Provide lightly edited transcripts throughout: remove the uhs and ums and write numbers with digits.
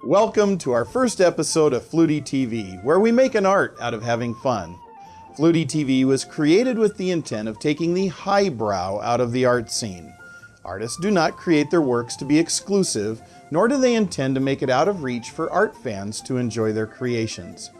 Welcome to our first episode of Flootie TV, where we make an art out of having fun. Flootie TV was created with the intent of taking the highbrow out of the art scene. Artists do not create their works to be exclusive, nor do they intend to make it out of reach for art fans to enjoy their creations.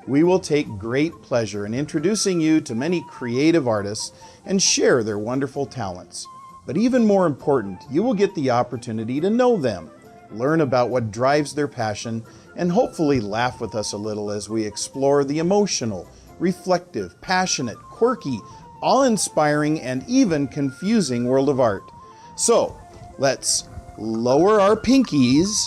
We will take great pleasure in introducing you to many creative artists and share their wonderful talents. But even more important, you will get the opportunity to know them, learn about what drives their passion, and hopefully laugh with us a little as we explore the emotional, reflective, passionate, quirky, awe-inspiring, and even confusing world of art. So, let's lower our pinkies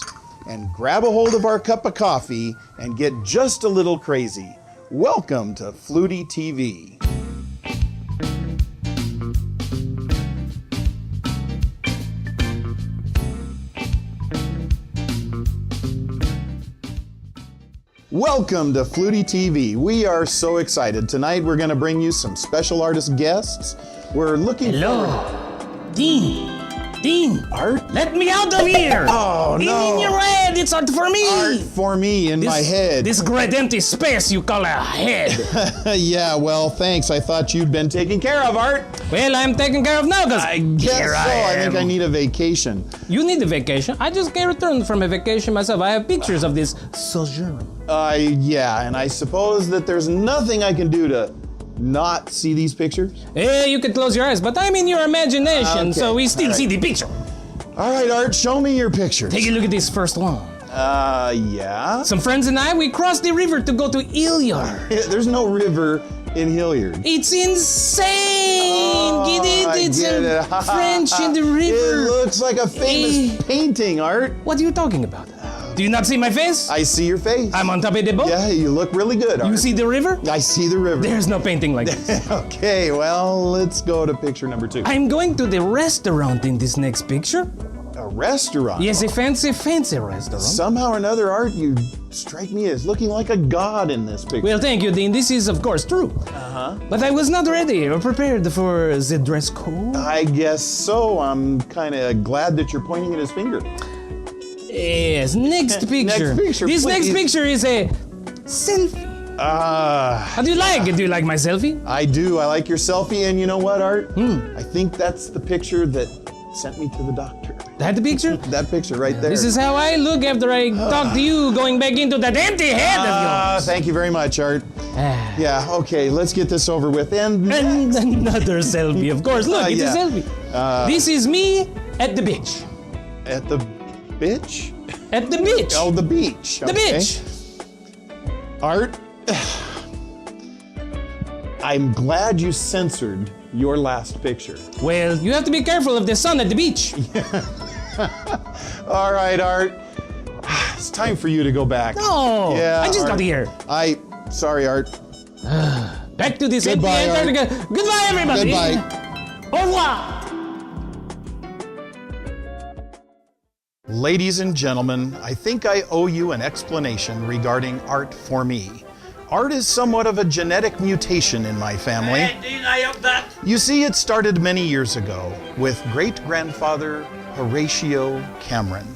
and grab a hold of our cup of coffee and get just a little crazy. Welcome to Flootie TV. Welcome to Flootie TV. We are so excited. Tonight we're going to bring you some special artist guests. We're looking Hello. Dean. Art? Let me out of here. Oh, no. In your head, it's art for me. Art for me in my head. This great empty space you call a head. Yeah, well, thanks. I thought you'd been taken care of, Art. Well, I'm taken care of now because I guess so. I think I need a vacation. You need a vacation? I just returned from a vacation myself. I have pictures of this sojourn. Yeah, and I suppose that there's nothing I can do to not see these pictures? You could close your eyes, but I'm in your imagination, Okay. so we still see the picture. All right, Art, show me your pictures. Take a look at this first one. Yeah? Some friends and I, we crossed the river to go to Hilliard. There's no river in Hilliard. It's insane! Get it? I It's get it. French in the river. It looks like a famous painting, Art. What are you talking about? Do you not see my face? I see your face. I'm on top of the boat. Yeah, you look really good, Art. You see the river? I see the river. There's no painting like this. Okay, well, let's go to picture number 2. I'm going to the restaurant in this next picture. A restaurant? Yes, a fancy restaurant. Somehow or another, Art, you strike me as looking like a god in this picture. Well, thank you, Dean. This is, of course, true. But I was not ready or prepared for the dress code. I guess so. I'm kind of glad that you're pointing at his finger. Yes, next picture. Next picture, This please. next picture is a selfie. How do you like it? Do you like my selfie? I do. I like your selfie, and you know what, Art? I think that's the picture that sent me to the doctor. That the picture? That picture right there. This is how I look after I talk to you going back into that empty head of yours. Thank you very much, Art. Yeah, okay, let's get this over with. And another selfie, of course. Look, it's yeah. a selfie. This is me at the beach. At the beach? At the beach. Oh, the beach. The Okay. beach. Art, I'm glad you censored your last picture. Well, you have to be careful of the sun at the beach. All right, Art. It's time for you to go back. No, Yeah, I just Art. got here. Sorry, Art. Back to this empty Goodbye, Art. Antarctica. Goodbye, everybody. Goodbye. Au revoir. Ladies and gentlemen, I think I owe you an explanation regarding art for me. Art is somewhat of a genetic mutation in my family. You see, it started many years ago with great-grandfather Horatio Cameron.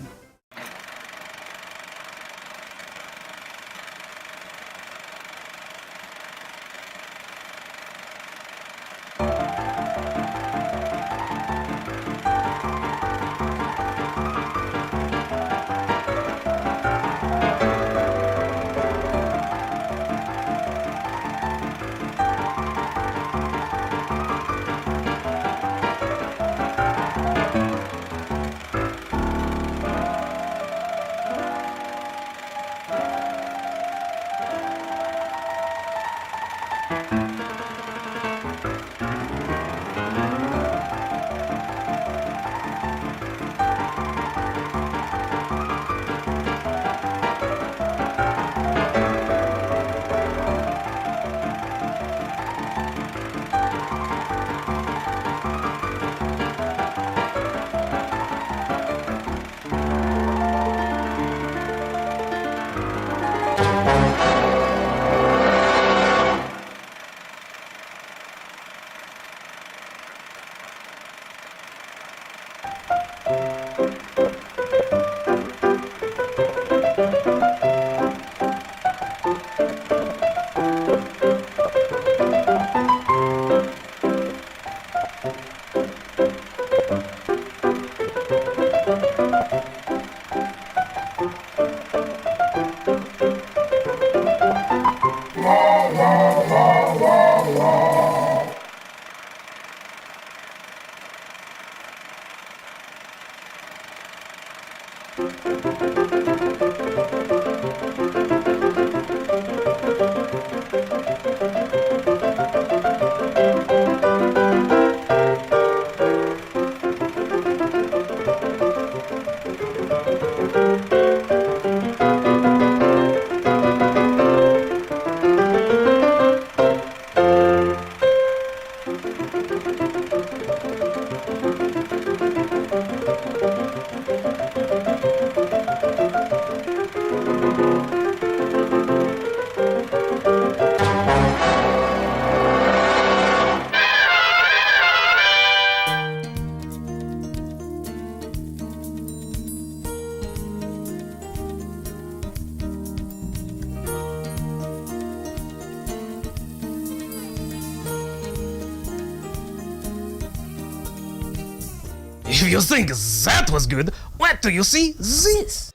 If you think that was good, what do you see this?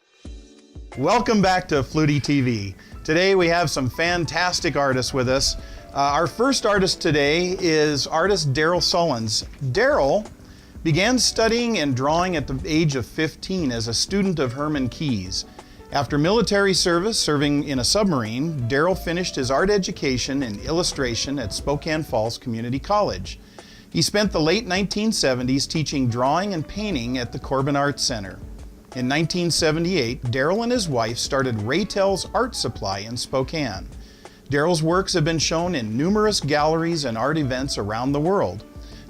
Welcome back to Flootie TV. Today we have some fantastic artists with us. Our first artist today is artist Daryl Sullins. Daryl began studying and drawing at the age of 15 as a student of Herman Keyes. After military service, serving in a submarine, Daryl finished his art education in illustration at Spokane Falls Community College. He spent the late 1970s teaching drawing and painting at the Corbin Arts Center. In 1978, Daryl and his wife started Raytel's Art Supply in Spokane. Daryl's works have been shown in numerous galleries and art events around the world.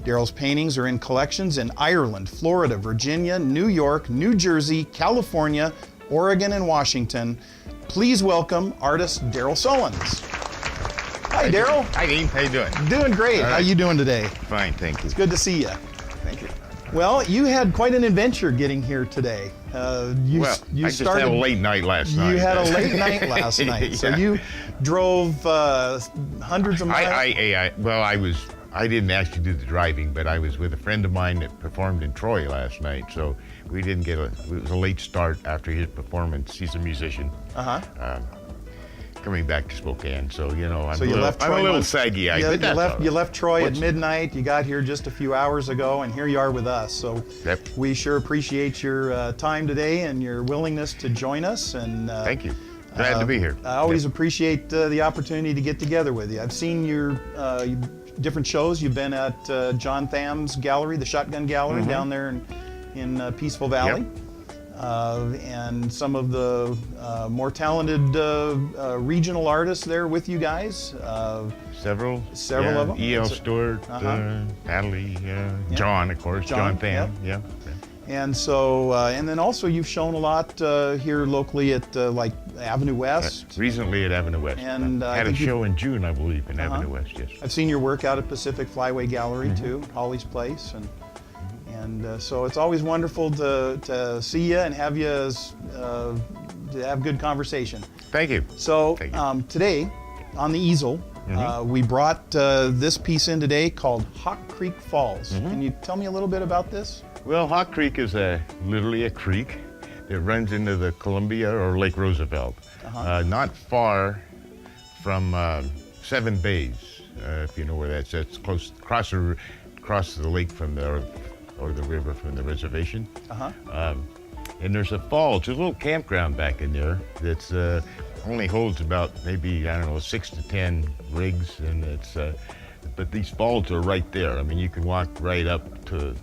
Daryl's paintings are in collections in Ireland, Florida, Virginia, New York, New Jersey, California, Oregon, and Washington. Please welcome artist Daryl Sullins. Hi, Daryl. Hi, Dean. How you doing? Doing great. All right. How you doing today? Fine, thank you. It's good to see you. Thank you. Well, you had quite an adventure getting here today. I just had a late night last night. You had a late night last night, so Yeah. you drove hundreds of miles. I didn't actually do the driving, but I was with a friend of mine that performed in Troy last night, so we didn't get it was a late start after his performance. He's a musician. Coming back to Spokane, so you know, I'm a little saggy-eyed, but that's all right. You left Troy at midnight. You got here just a few hours ago, and here you are with us. So we sure appreciate your time today and your willingness to join us. And thank you. Glad to be here. I always appreciate the opportunity to get together with you. I've seen your different shows. You've been at John Tham's gallery, the Shotgun Gallery, down there in Peaceful Valley. And some of the more talented regional artists there with you guys. Several of them. E.L. Stewart, Natalie, John, of course, John Tham. Yeah. And so, and then also you've shown a lot here locally at like Avenue West. Recently at Avenue West. And had a show in June, I believe, in Avenue West. Yes. I've seen your work out at Pacific Flyway Gallery too, Holly's Place, and so it's always wonderful to see you and have you to have good conversation. Thank you. So Thank you. Today, on the easel, we brought this piece in today called Hawk Creek Falls. Can you tell me a little bit about this? Well, Hawk Creek is literally a creek that runs into the Columbia or Lake Roosevelt, not far from Seven Bays, if you know where that's. It's close, across the lake from the river from the reservation. And there's a falls, there's a little campground back in there that's only holds about maybe, I don't know, 6 to 10 rigs, and but these falls are right there. I mean, you can walk right up to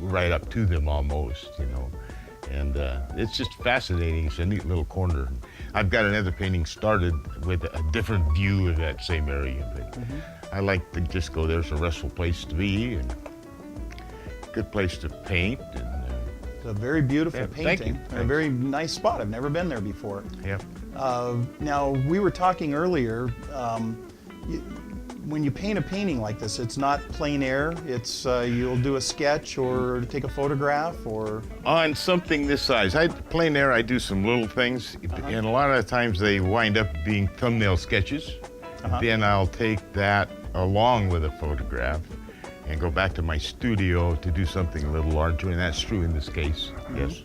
them almost, you know. And it's just fascinating. It's a neat little corner. I've got another painting started with a different view of that same area, but I like to just go there. It's a restful place to be and good place to paint. And it's a very beautiful painting. Thank you. A very nice spot. I've never been there before. Yeah. Now, we were talking earlier, when you paint a painting like this, it's not plein air. It's you'll do a sketch or take a photograph or... On something this size. Plein air, I do some little things, and a lot of times they wind up being thumbnail sketches. Then I'll take that along with a photograph and go back to my studio to do something a little larger, and that's true in this case. Yes.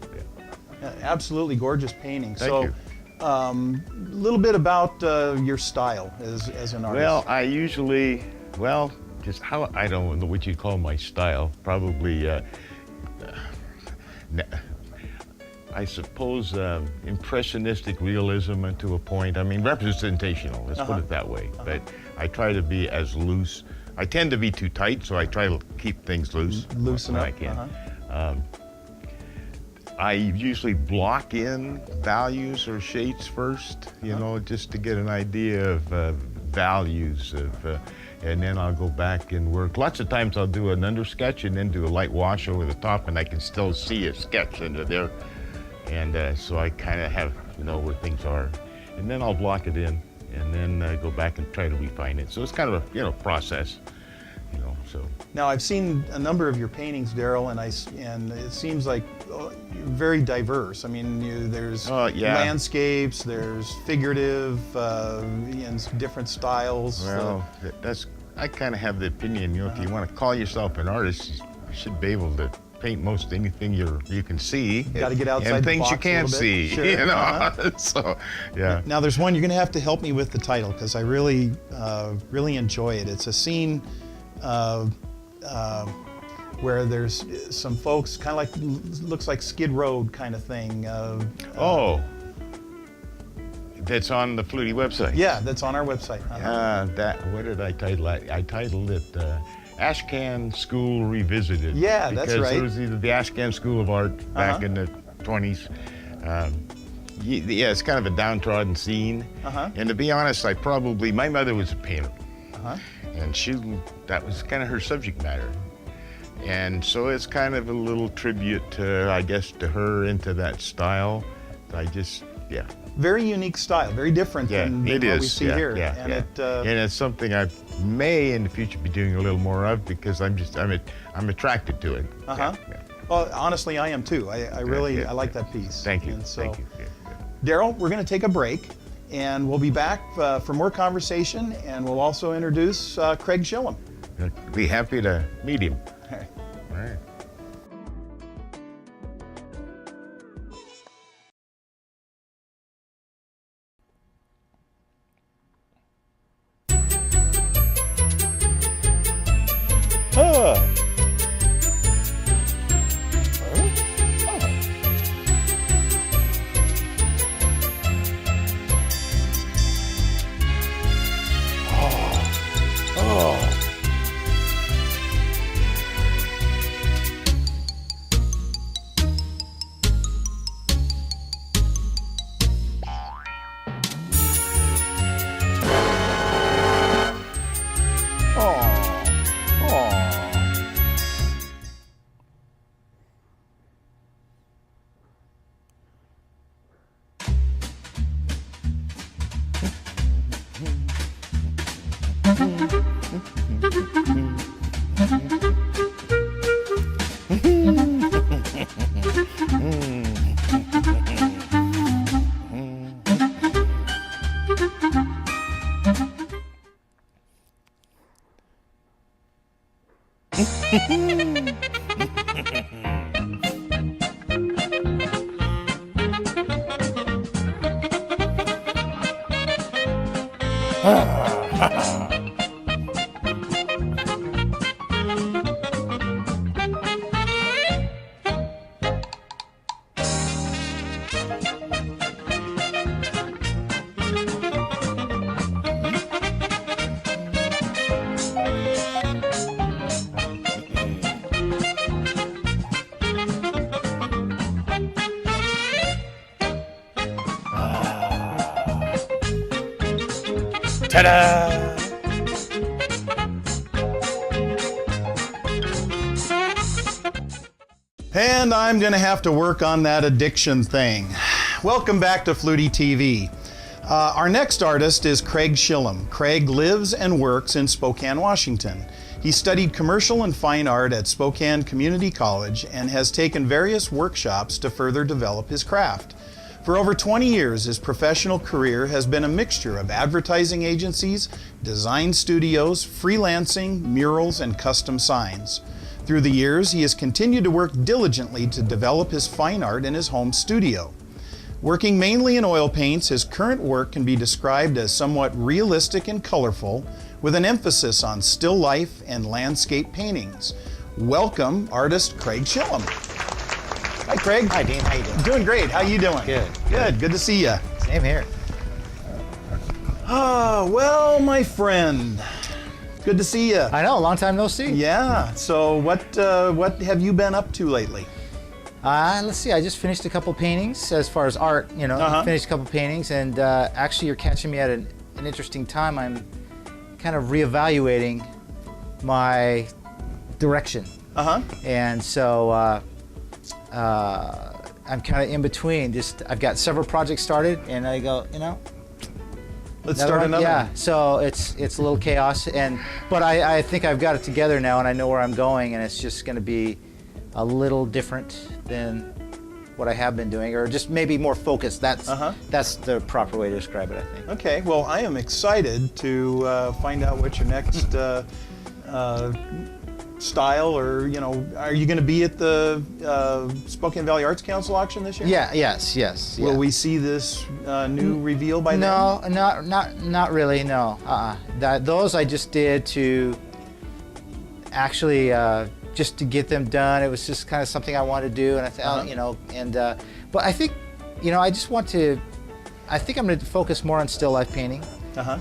Yeah, absolutely gorgeous painting. Thank you. A little bit about your style as an artist. Well, I usually, I don't know what you'd call my style. Probably I suppose, impressionistic realism to a point. I mean, representational, let's put it that way. But I try to be as loose. I tend to be too tight, so I try to keep things loose. Loosen when up. I can. I usually block in values or shades first, you know, just to get an idea of values and then I'll go back and work. Lots of times I'll do an under sketch and then do a light wash over the top, and I can still see a sketch under there. And so I kind of have, you know, where things are. And then I'll block it in and then go back and try to refine it. So it's kind of a, you know, process, you know, so. Now, I've seen a number of your paintings, Daryl, and it seems like you're very diverse. I mean, there's landscapes, there's figurative, in different styles. Well, I kind of have the opinion, you know, if you want to call yourself an artist, you should be able to paint most anything you can see. You got to get outside and the things box you can't see, sure. you know. So, yeah. Now, there's one you're going to have to help me with the title because I really, really enjoy it. It's a scene where there's some folks, kind of like, looks like Skid Row kind of thing. That's on the Flootie website. Yeah, that's on our website. What did I title it? I titled it Ashcan School Revisited. Yeah, that's right. Because it was either the Ashcan School of Art back in the 20s. Yeah, it's kind of a downtrodden scene. And to be honest, my mother was a painter. And that was kind of her subject matter. And so it's kind of a little tribute to, I guess, to her into that style. Very unique style, very different than what we see here. And it's something I may in the future be doing a little more of because I'm attracted to it. Well, honestly, I am too. I really like that piece. Thank you. And so, Thank you. Daryl, we're going to take a break, and we'll be back for more conversation, and we'll also introduce Craig Shillum. I'd be happy to meet him. All right. All right. Ta-da! And I'm going to have to work on that addiction thing. Welcome back to Flootie TV. Our next artist is Craig Shillum. Craig lives and works in Spokane, Washington. He studied commercial and fine art at Spokane Community College and has taken various workshops to further develop his craft. For over 20 years, his professional career has been a mixture of advertising agencies, design studios, freelancing, murals, and custom signs. Through the years, he has continued to work diligently to develop his fine art in his home studio. Working mainly in oil paints, his current work can be described as somewhat realistic and colorful, with an emphasis on still life and landscape paintings. Welcome, artist Craig Shillum. Hi, Craig. Hi, Dean. How you doing? Doing great. How you doing? Good. Good. Good to see you. Same here. Ah, well, my friend. Good to see you. I know. Long time no see. Yeah. So what have you been up to lately? Let's see. I just finished a couple paintings as far as art. You know, finished a couple paintings, and actually, you're catching me at an interesting time. I'm kind of reevaluating my direction. And so I'm kind of in between. I've got several projects started, and I go, you know, let's start another. Yeah. So it's a little chaos, but I think I've got it together now, and I know where I'm going, and it's just going to be a little different than what I have been doing, or just maybe more focused. That's the proper way to describe it, I think. Okay. Well, I am excited to find out what your next style, or are you going to be at the Spokane Valley Arts Council auction this year? Yes. Will we see this new reveal by then? No, not really. No. Those I just did to actually just to get them done. It was just kind of something I wanted to do, and I thought, but I think, I just want to. I think I'm going to focus more on still life painting,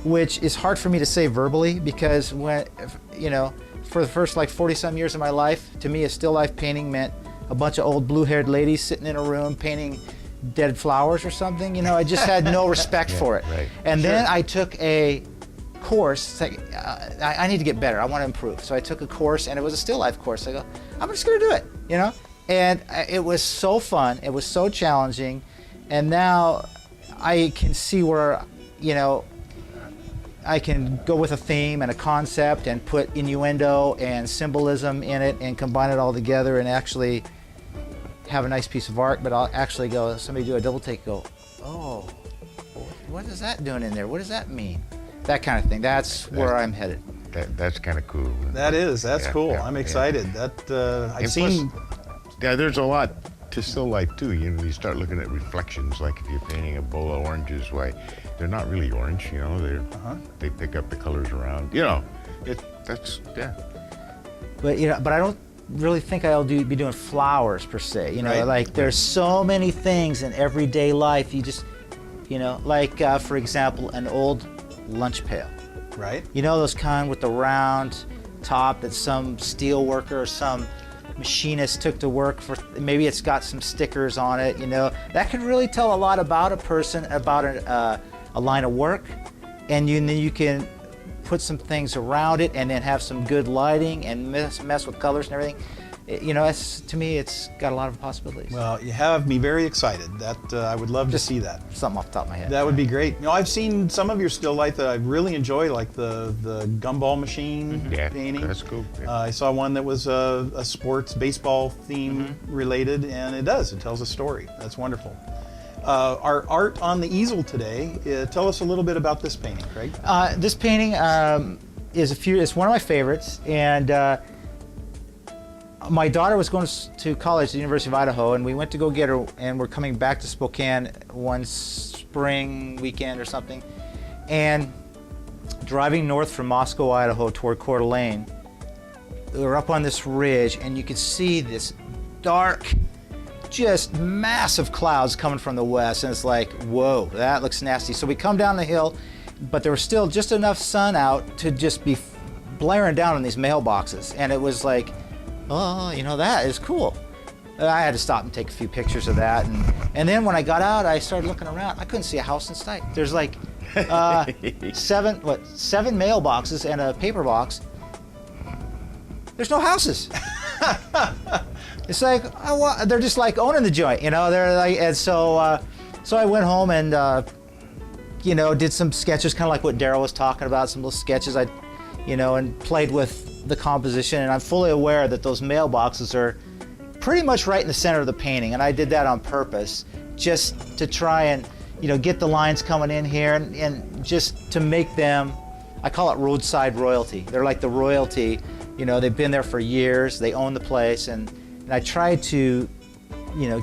which is hard for me to say verbally, because for the first 40-some years of my life, to me, a still life painting meant a bunch of old blue-haired ladies sitting in a room painting dead flowers or something. I just had no respect for it. Right. And then I took a course. I need to get better. I want to improve. So I took a course, and it was a still life course. I go, I'm just going to do it, And it was so fun. It was so challenging. And now I can see where, I can go with a theme and a concept and put innuendo and symbolism in it and combine it all together and actually have a nice piece of art. But I'll actually go, somebody do a double take, go, oh, what is that doing in there? What does that mean? That kind of thing. That's where I'm headed. That's kind of cool. That's cool. Yeah, I'm excited. I've seen. Yeah, there's a lot to still life too. You start looking at reflections, like if you're painting a bowl of oranges, why they're not really orange. They pick up the colors around. That's. But I don't really think I'll be doing flowers per se. Right. There's so many things in everyday life. You just, for example, an old lunch pail. Right. Those kind with the round top that some steel worker or some machinist took to work for. Maybe it's got some stickers on it. That can really tell a lot about a person, about a line of work, and then you can put some things around it, and then have some good lighting and mess with colors and everything. To me, it's got a lot of possibilities. Well, you have me very excited. That I would love to see that. Something off the top of my head. That would be great. I've seen some of your still life that I really enjoy, like the gumball machine painting. That's cool. Yeah. I saw one that was a sports baseball theme related, and it tells a story. That's wonderful. Our art on the easel today. Tell us a little bit about this painting, Craig. This painting it's one of my favorites, and my daughter was going to college at the University of Idaho, and we went to go get her, and we're coming back to Spokane one spring weekend or something, and driving north from Moscow, Idaho toward Coeur d'Alene, we were up on this ridge, and you could see this dark, just massive clouds coming from the west, and it's like, whoa, that looks nasty. So we come down the hill, but there was still just enough sun out to just be blaring down on these mailboxes, and it was like, oh, that is cool. I had to stop and take a few pictures of that, and then when I got out, I started looking around. I couldn't see a house in sight. There's seven mailboxes and a paper box. There's no houses. It's like, they're just like owning the joint, They're like, and so I went home and did some sketches, kind of like what Daryl was talking about, some little sketches. And played with the composition, and I'm fully aware that those mailboxes are pretty much right in the center of the painting, and I did that on purpose, just to try and get the lines coming in here, and just to make them, I call it roadside royalty. They're like the royalty, they've been there for years, they own the place, and I try to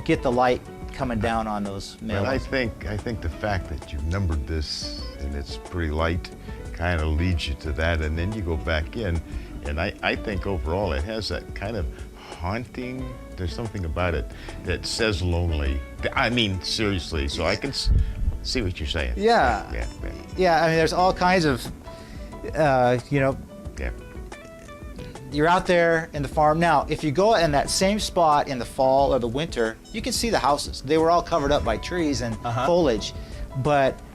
get the light coming down on those mailboxes. Well, I think the fact that you've numbered this and it's pretty light kind of leads you to that, and then you go back in. And I think overall it has that kind of haunting. There's something about it that says lonely. I mean, seriously. So I can see what you're saying. Yeah. I mean, there's all kinds of, you know, Yeah. you're out there in the farm. Now, if you go in that same spot in the fall or the winter, you can see the houses. They were all covered up by trees and foliage,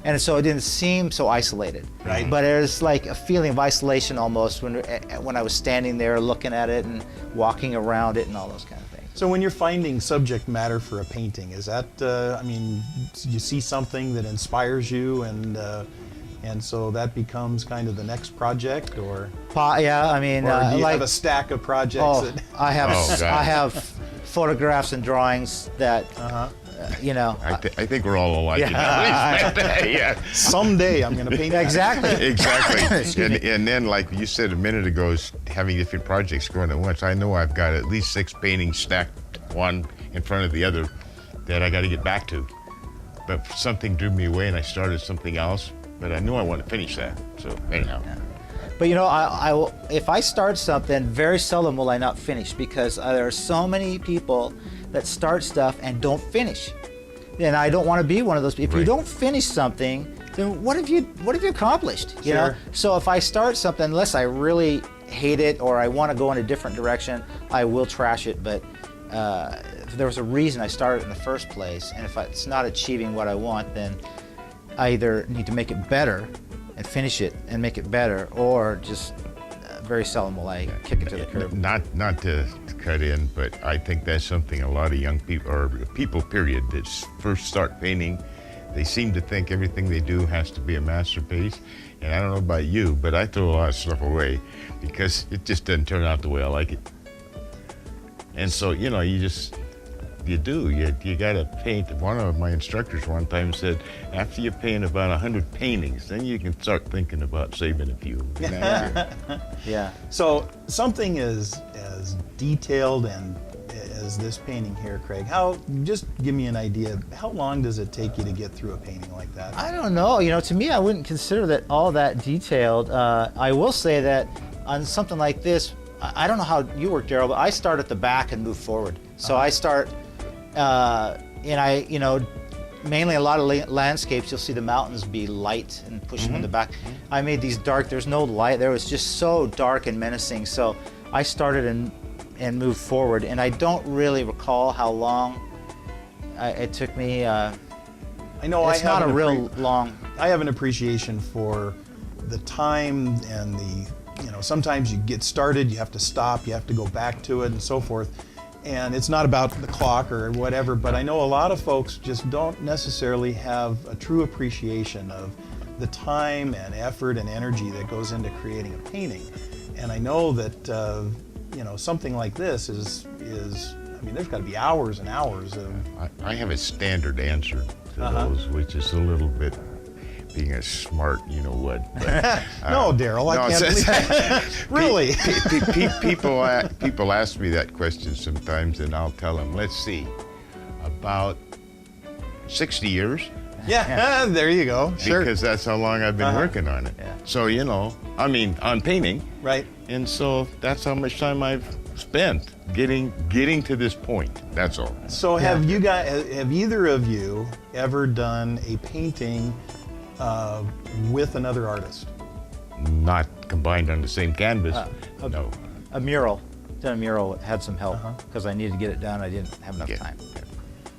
and so it didn't seem so isolated. Right. But there's like a feeling of isolation almost when I was standing there looking at it and walking around it and all those kind of things. So when you're finding subject matter for a painting, is that, I mean, you see something that inspires you and so that becomes kind of the next project, or? Yeah, I mean, Or do you like, have a stack of projects? oh, that, I have, Oh, God. I have photographs and drawings that, you know. I think we're all alike. Yeah. Yeah. someday I'm going to paint that. Exactly. Exactly. and then, like you said a minute ago, is having different projects going at once. I know I've got at least 6 paintings stacked one in front of the other that I got to get back to. But something drew me away and I started something else, but I knew I wanted to finish that. So anyhow. But you know, I will, if I start something, very seldom will I not finish, because there are so many people that start stuff and don't finish. And I don't want to be one of those people. If you Right. don't finish something, then what have you accomplished? You know? Sure. So if I start something, unless I really hate it or I want to go in a different direction, I will trash it. But if there was a reason I started in the first place, and if it's not achieving what I want, then I either need to make it better and finish it and make it better, or just very seldom will I kick it to the curb. Not to cut in, but I think that's something a lot of young people, or people period, that first start painting, they seem to think everything they do has to be a masterpiece. And I don't know about you, but I throw a lot of stuff away because it just doesn't turn out the way I like it. And so, you know, you gotta paint. One of my instructors one time said, after you paint about 100 paintings, then you can start thinking about saving a few. Yeah. So something as detailed and as this painting here, Craig, just give me an idea, how long does it take you to get through a painting like that? I don't know. You know, to me, I wouldn't consider that all that detailed. I will say that on something like this, I don't know how you work, Daryl, but I start at the back and move forward. So I start, and I, you know, mainly a lot of landscapes, you'll see the mountains be light and push them in the back. I made these dark, there's no light, there was just so dark and menacing. So I started and moved forward, and I don't really recall how long it took me. I know It's not a real long. I have an appreciation for the time and you know, sometimes you get started, you have to stop, you have to go back to it and so forth. And it's not about the clock or whatever, but I know a lot of folks just don't necessarily have a true appreciation of the time and effort and energy that goes into creating a painting. And I know that, you know, something like this is I mean, there's got to be hours and hours of... I have a standard answer to those, which is a little bit being a smart, you know what. But, No, Daryl, I can't believe that. Really? People ask me that question sometimes, and I'll tell them, let's see, about 60 years. Yeah, there you go. Sure. Because that's how long I've been working on it. Yeah. So, you know, I mean, on painting. Right. And so that's how much time I've spent getting to this point. That's all. So have either of you ever done a painting with another artist? Not combined on the same canvas. No. A mural. Done a mural, had some help because I needed to get it done. I didn't have enough Yeah. time.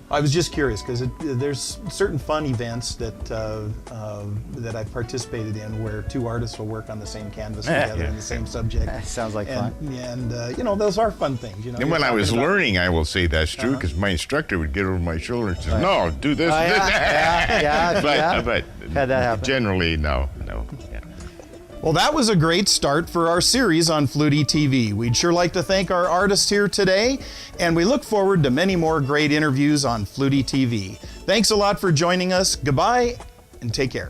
I was just curious because there's certain fun events that I've participated in where two artists will work on the same canvas together in the same subject. That sounds like fun. And you know, those are fun things. You know. And You're when I was talking about- learning, I will say that's true because my instructor would get over my shoulder and say, "No, do this." Oh, yeah, But Had that happen. generally, no. Yeah. Well, that was a great start for our series on Flootie TV. We'd sure like to thank our artists here today, and we look forward to many more great interviews on Flootie TV. Thanks a lot for joining us. Goodbye, and take care.